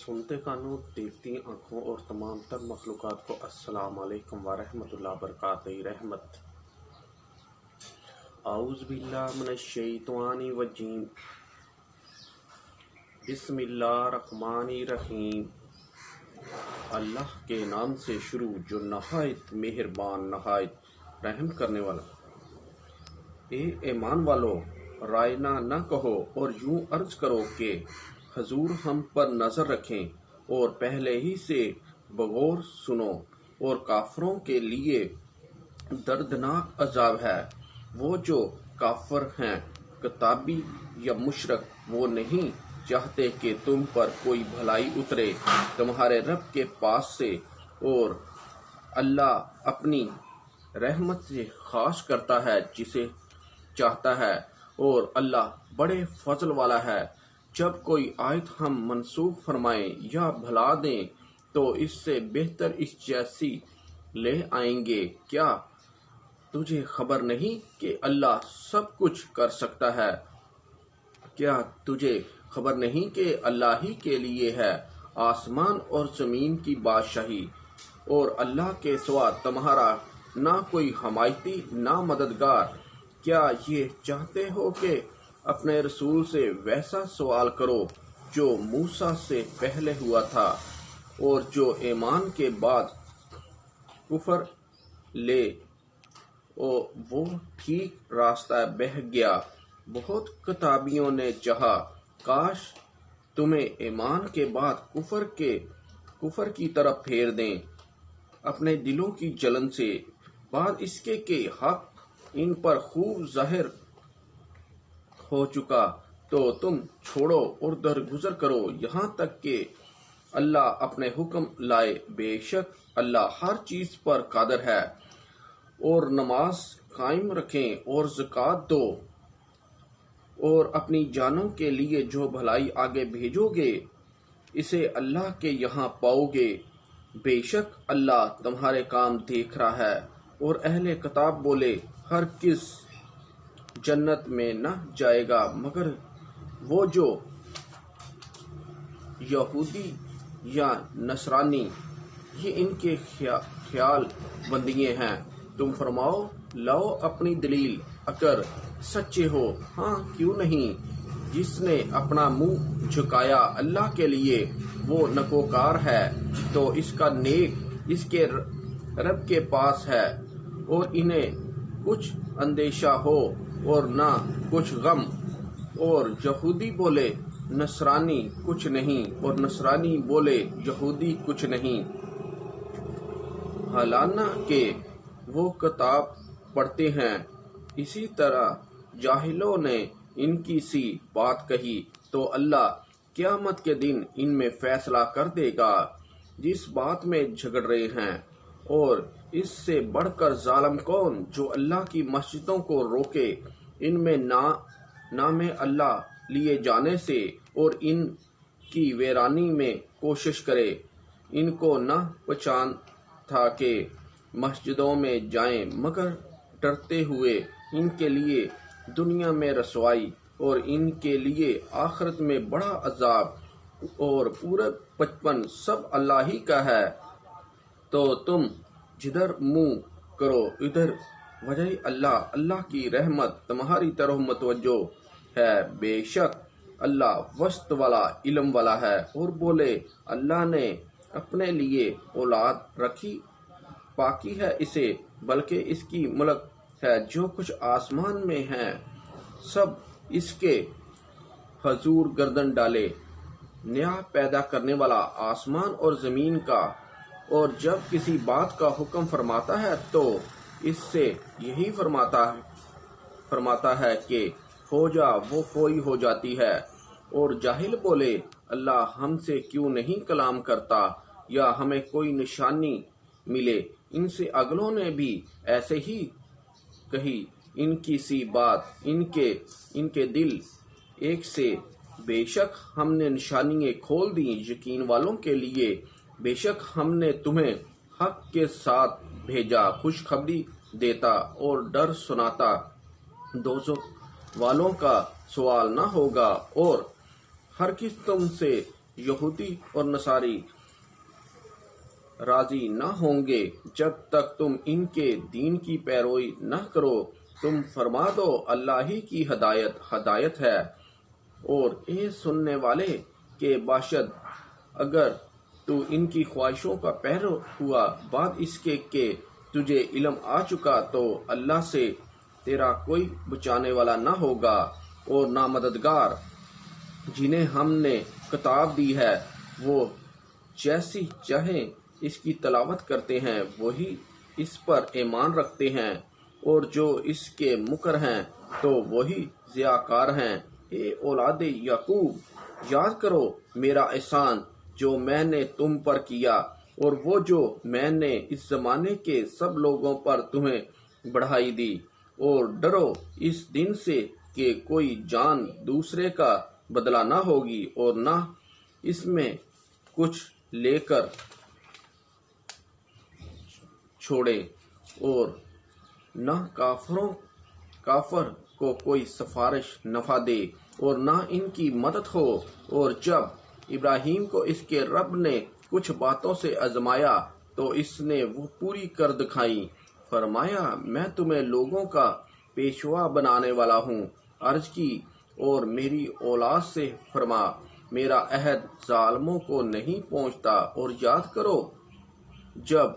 سنتے کانوں دیکھتی آنکھوں اور تمام تر مخلوقات کو السلام علیکم ورحمۃ اللہ وبرکاتہ۔ رحمت اعوذ باللہ من الشیطان الرجیم، بسم اللہ الرحمن الرحیم۔ اللہ کے نام سے شروع جو نہایت مہربان نہایت رحم کرنے والا۔ اے ایمان والو، رائنا نہ کہو اور یوں عرض کرو کہ حضور ہم پر نظر رکھیں اور پہلے ہی سے بغور سنو، اور کافروں کے لیے دردناک عذاب ہے۔ وہ جو کافر ہیں، کتابی یا مشرک، وہ نہیں چاہتے کہ تم پر کوئی بھلائی اترے تمہارے رب کے پاس سے، اور اللہ اپنی رحمت سے خاص کرتا ہے جسے چاہتا ہے، اور اللہ بڑے فضل والا ہے۔ جب کوئی آیت ہم منسوخ فرمائیں یا بھلا دیں تو اس سے بہتر اس جیسی لے آئیں گے۔ کیا تجھے خبر نہیں کہ اللہ سب کچھ کر سکتا ہے؟ کیا تجھے خبر نہیں کہ اللہ ہی کے لیے ہے آسمان اور زمین کی بادشاہی، اور اللہ کے سوا تمہارا نہ کوئی حمایتی نہ مددگار؟ کیا یہ چاہتے ہو کہ اپنے رسول سے ویسا سوال کرو جو موسیٰ سے پہلے ہوا تھا، اور جو ایمان کے بعد کفر لے وہ ٹھیک راستہ بہ گیا؟ بہت کتابیوں نے چاہا کاش تمہیں ایمان کے بعد کفر کی طرف پھیر دیں اپنے دلوں کی جلن سے، بعد اس کے کہ حق ان پر خوب ظاہر ہو چکا، تو تم چھوڑو اور درگزر کرو یہاں تک کہ اللہ اپنے حکم لائے۔ بے شک اللہ ہر چیز پر قادر ہے۔ اور نماز قائم رکھیں اور زکوٰۃ دو، اور اپنی جانوں کے لیے جو بھلائی آگے بھیجو گے اسے اللہ کے یہاں پاؤ گے۔ بے شک اللہ تمہارے کام دیکھ رہا ہے۔ اور اہل کتاب بولے، ہرگز جنت میں نہ جائے گا مگر وہ جو یہودی یا نصرانی، یہ ان کے خیال بندیے ہیں۔ تم فرماؤ، لاؤ اپنی دلیل اگر سچے ہو۔ ہاں کیوں نہیں؟ جس نے اپنا منہ جھکایا اللہ کے لیے وہ نکوکار ہے، تو اس کا نیک اس کے رب کے پاس ہے، اور انہیں کچھ اندیشہ ہو اور نہ کچھ غم۔ اور یہودی بولے نصرانی کچھ نہیں، اور نصرانی بولے یہودی کچھ نہیں، حالانہ کہ وہ کتاب پڑھتے ہیں۔ اسی طرح جاہلوں نے ان کی سی بات کہی تو اللہ قیامت کے دن ان میں فیصلہ کر دے گا جس بات میں جھگڑ رہے ہیں۔ اور اس سے بڑھ کر ظالم کون جو اللہ کی مسجدوں کو روکے ان میں نام اللہ لیے جانے سے، اور ان کی ویرانی میں کوشش کرے۔ ان کو نہ پہچان تھا کہ مسجدوں میں جائیں مگر ڈرتے ہوئے، ان کے لیے دنیا میں رسوائی اور ان کے لیے آخرت میں بڑا عذاب، اور پورا بچپن سب اللہ ہی کا ہے۔ تو تم جدھر منہ کرو ادھر وجہ اللہ کی رحمت تمہاری طرف متوجہ ہے۔ بے شک اللہ وسط والا علم والا ہے۔ اور بولے، اللہ نے اپنے لیے اولاد رکھی، پاکی ہے اسے، بلکہ اس کی ملک ہے جو کچھ آسمان میں ہے، سب اس کے حضور گردن ڈالے۔ نیا پیدا کرنے والا آسمان اور زمین کا، اور جب کسی بات کا حکم فرماتا ہے تو اس سے یہی فرماتا ہے کہ ہو جا، وہ فوری ہو جاتی ہے۔ اور جاہل بولے، اللہ ہم سے کیوں نہیں کلام کرتا یا ہمیں کوئی نشانی ملے۔ ان سے اگلوں نے بھی ایسے ہی کہی ان کی سی بات، ان کے دل ایک سے۔ بے شک ہم نے نشانیاں کھول دیں یقین والوں کے لیے۔ بے شک ہم نے تمہیں حق کے ساتھ بھیجا، خوشخبری دیتا اور ڈر سناتا۔ دوزخ والوں کا سوال نہ ہوگا، اور ہرگز تم سے یہودی اور نصاری راضی نہ ہوں گے جب تک تم ان کے دین کی پیروی نہ کرو۔ تم فرما دو اللہ ہی کی ہدایت ہے۔ اور اے سننے والے کے باشد، اگر تو ان کی خواہشوں کا پیرو ہوا بعد اس کے کہ تجھے علم آ چکا، تو اللہ سے تیرا کوئی بچانے والا نہ ہوگا اور نہ مددگار۔ جنہیں ہم نے کتاب دی ہے وہ جیسی چاہیں اس کی تلاوت کرتے ہیں، وہی اس پر ایمان رکھتے ہیں، اور جو اس کے منکر ہیں تو وہی ضیاءکار ہیں۔ اے اولاد یعقوب، یاد کرو میرا احسان جو میں نے تم پر کیا، اور وہ جو میں نے اس زمانے کے سب لوگوں پر تمہیں بڑھائی دی، اور ڈرو اس دن سے کہ کوئی جان دوسرے کا بدلہ نہ ہوگی، اور نہ اس میں کچھ لے کر چھوڑے، اور نہ کافر کو کوئی سفارش نفع دے، اور نہ ان کی مدد ہو۔ اور جب ابراہیم کو اس کے رب نے کچھ باتوں سے آزمایا تو اس نے وہ پوری کر دکھائیں۔ فرمایا، میں تمہیں لوگوں کا پیشوا بنانے والا ہوں۔ عرض کی، اور میری اولاد سے فرما، میرا عہد ظالموں کو نہیں پہنچتا۔ اور یاد کرو جب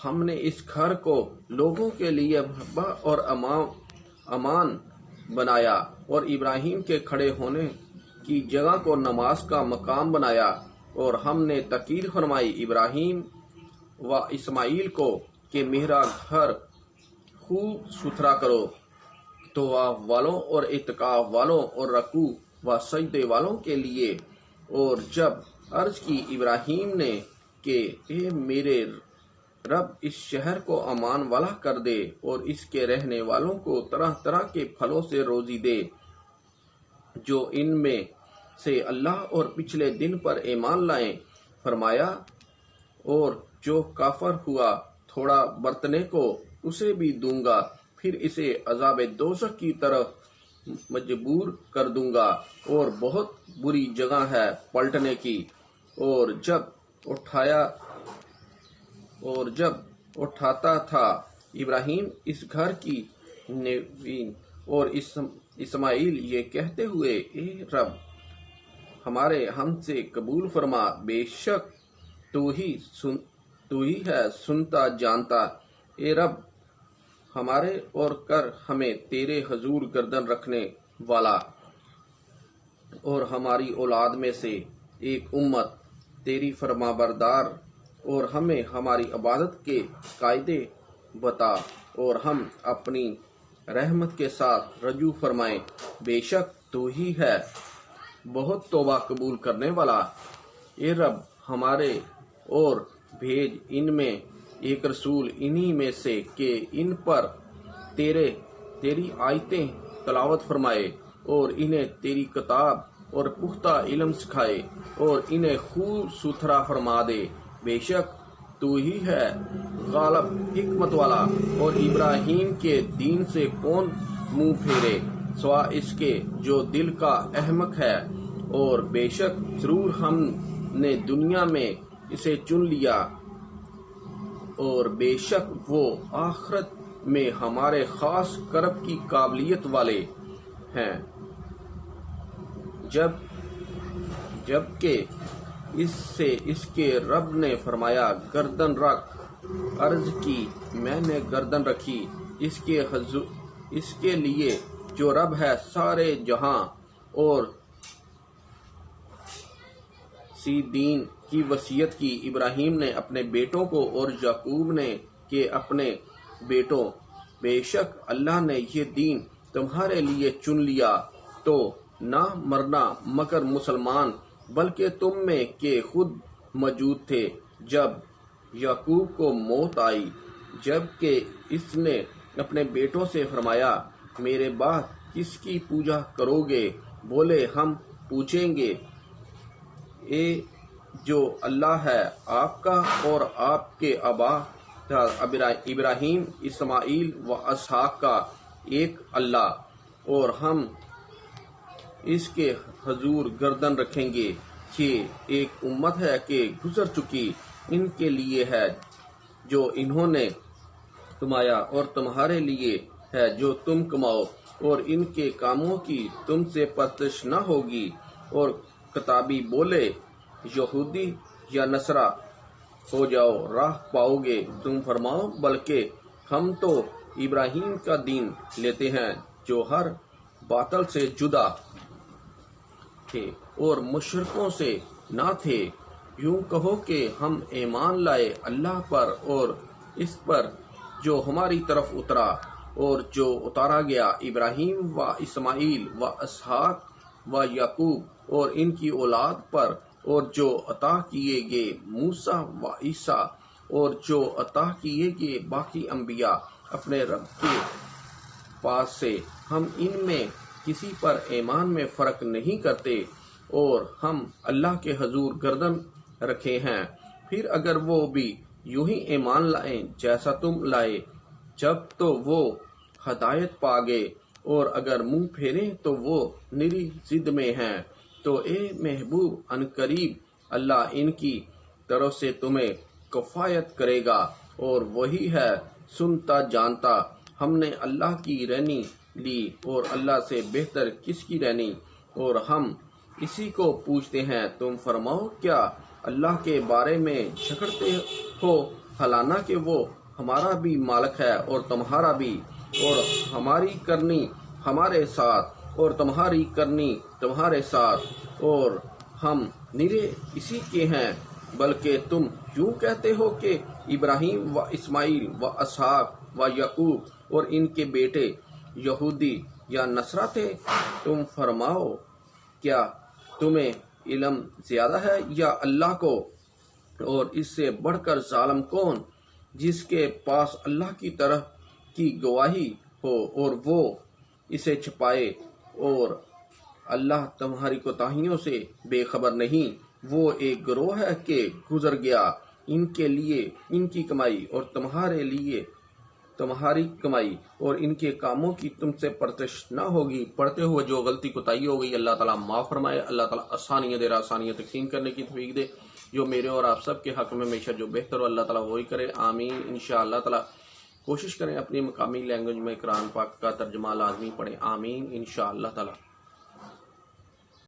ہم نے اس گھر کو لوگوں کے لیے محبہ اور امان بنایا، اور ابراہیم کے کھڑے ہونے کی جگہ کو نماز کا مقام بنایا، اور ہم نے تاکید فرمائی ابراہیم و اسماعیل کو کہ میرا گھر خوب ستھرا کرو، طواف والوں اور اعتکاف والوں اور رکوع و سجدے والوں کے لیے۔ اور جب عرض کی ابراہیم نے کہ اے میرے رب، اس شہر کو امان والا کر دے، اور اس کے رہنے والوں کو طرح طرح کے پھلوں سے روزی دے، جو ان میں سے اللہ اور پچھلے دن پر ایمان لائیں۔ فرمایا، اور جو کافر ہوا تھوڑا برتنے کو اسے بھی دوں گا، پھر اسے عذاب دوزخ کی طرف مجبور کر دوں گا، اور بہت بری جگہ ہے پلٹنے کی۔ اور جب اٹھاتا تھا ابراہیم اس گھر کی نیویں اور اسماعیل یہ کہتے ہوئے، اے رب ہمارے ہم سے قبول فرما، بے شک تو ہی ہے سنتا جانتا۔ اے رب ہمارے اور کر ہمیں تیرے حضور گردن رکھنے والا، اور ہماری اولاد میں سے ایک امت تیری فرما بردار، اور ہمیں ہماری عبادت کے قاعدے بتا، اور ہم اپنی رحمت کے ساتھ رجوع فرمائیں۔ بے شک تو ہی ہے بہت توبہ قبول کرنے والا۔ اے رب ہمارے اور بھیج ان میں ایک رسول انہی میں سے کہ ان پر تیری آیتیں تلاوت فرمائے، اور انہیں تیری کتاب اور پختہ علم سکھائے، اور انہیں خوب ستھرا فرما دے۔ بے شک تو ہی ہے غالب حکمت والا، اور ابراہیم کے دین سے کون منہ پھیرے سوا اس کے جو دل کا احمق ہے۔ اور بے شک ضرور ہم نے دنیا میں اسے چن لیا، اور بے شک وہ آخرت میں ہمارے خاص کرب کی قابلیت والے ہیں۔ جب کہ اس کے رب نے فرمایا، گردن رکھ۔ عرض کی، میں نے گردن رکھی۔ اس کے لیے جو رب ہے سارے جہاں، اور سی دین کی وصیت کی ابراہیم نے اپنے بیٹوں کو، اور یعقوب نے کہ اپنے بیٹوں، بے شک اللہ نے یہ دین تمہارے لیے چن لیا تو نہ مرنا مگر مسلمان، بلکہ تم میں کہ خود موجود تھے جب یعقوب کو موت آئی، جب کہ اس نے اپنے بیٹوں سے فرمایا، میرے بعد کس کی پوجا کرو گے؟ بولے، ہم پوچھیں گے جو اللہ ہے آپ کا اور آپ کے آبا ابراہیم، اسماعیل و اسحاق کا، ایک اللہ، اور ہم اس کے حضور گردن رکھیں گے۔ یہ ایک امت ہے کہ گزر چکی، ان کے لیے ہے جو انہوں نے کمایا اور تمہارے لیے ہے جو تم کماؤ، اور ان کے کاموں کی تم سے پرستش نہ ہوگی۔ اور کتابی بولے یہودی یا نصرہ ہو جاؤ راہ پاؤ گے، تم فرماؤ بلکہ ہم تو ابراہیم کا دین لیتے ہیں جو ہر باطل سے جدا تھے اور مشرکوں سے نہ تھے۔ یوں کہو کہ ہم ایمان لائے اللہ پر اور اس پر جو ہماری طرف اترا اور جو اتارا گیا ابراہیم و اسماعیل و اسحاق و یعقوب اور ان کی اولاد پر، اور جو عطا کیے گئے موسیٰ و عیسیٰ اور جو عطا کیے گئے باقی انبیاء اپنے رب کے پاس سے۔ ہم ان میں کسی پر ایمان میں فرق نہیں کرتے اور ہم اللہ کے حضور گردن رکھے ہیں۔ پھر اگر وہ بھی یوں ہی ایمان لائیں جیسا تم لائے جب تو وہ ہدایت پا گئے، اور اگر منہ پھیریں تو وہ نری ضد میں ہیں۔ تو اے محبوب عنقریب اللہ ان کی طرف سے تمہیں کفایت کرے گا، اور وہی ہے سنتا جانتا۔ ہم نے اللہ کی رہنی لی اور اللہ سے بہتر کس کی رہنی، اور ہم اسی کو پوچھتے ہیں۔ تم فرماؤ کیا اللہ کے بارے میں جھگڑتے ہو، حالانکہ وہ ہمارا بھی مالک ہے اور تمہارا بھی، اور ہماری کرنی ہمارے ساتھ اور تمہاری کرنی تمہارے ساتھ، اور ہم نرے اسی کے ہیں۔ بلکہ تم یوں کہتے ہو کہ ابراہیم و اسماعیل و اسحاق و یعقوب اور ان کے بیٹے یہودی یا نصرہ تھے۔ تم فرماؤ کیا تمہیں علم زیادہ ہے یا اللہ کو؟ اور اس سے بڑھ کر ظالم کون، جس کے پاس اللہ کی طرف کی گواہی ہو اور وہ اسے چھپائے، اور اللہ تمہاری کوتاہیوں سے بے خبر نہیں۔ وہ ایک گروہ ہے کہ گزر گیا، ان کے لیے ان کی کمائی اور تمہارے لیے تمہاری کمائی، اور ان کے کاموں کی تم سے پرستش نہ ہوگی۔ پڑھتے ہوئے جو غلطی کوتاہی ہو گئی اللہ تعالیٰ معاف فرمائے، اللہ تعالیٰ آسانیاں دے رہا، آسانیاں تقسیم کرنے کی توفیق دے، جو میرے اور آپ سب کے حق میں ہمیشہ جو بہتر ہو اللہ تعالیٰ وہی کرے، آمین۔ انشاءاللہ تعالیٰ کوشش کریں اپنی مقامی لینگویج میں قرآن پاک کا ترجمہ لازمی پڑھیں، آمین انشاءاللہ تعالیٰ۔